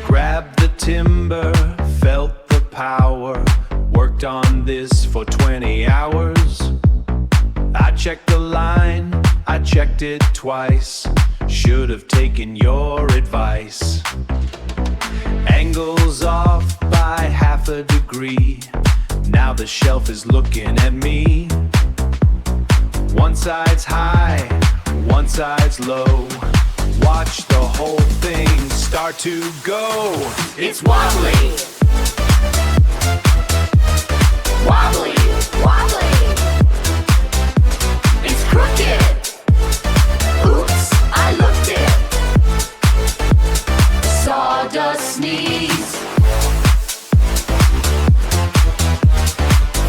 Grabbed the timber, felt the power, worked on this for 20 hours. I checked the line, I checked it twice, should have taken your advice. Angles off by half a degree, now the shelf is looking at me. One side's high, one side's low, watch the whole thing start to go. It's wobbly, wobbly, wobbly. It's crooked. Oops, I looked it. Sawdust sneeze.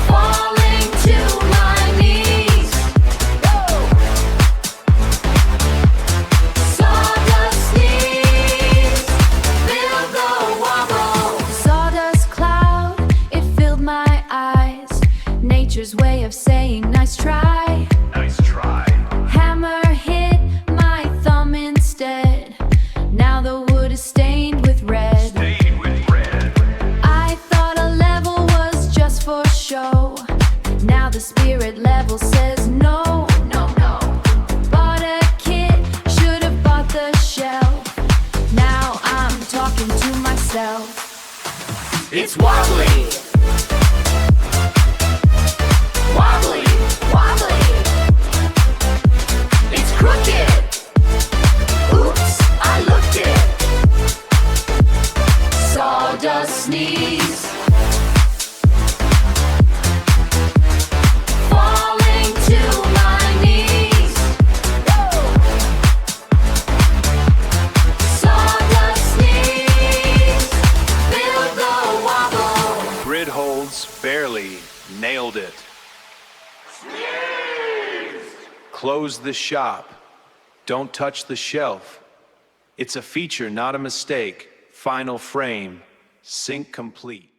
Falling to my knees. Sawdust sneeze. Feel the wobble. Sawdust cloud, it filled my eyes. Nature's way of saying nice try. Nice try. Hammer hit my thumb instead. Now the wood is stained with red. Stained with red. I thought a level was just for show. Now the spirit level says no, no, no. Bought a kit, should have bought the shelf. Now I'm talking to myself. It's wobbly, wobbly, wobbly. It's crooked. Oops, I looked it. Sawdust sneeze. Falling to my knees. Sawdust sneeze. Feel the wobble. Grid holds, barely, nailed it. Close the shop. Don't touch the shelf. It's a feature, not a mistake. Final frame, sync complete.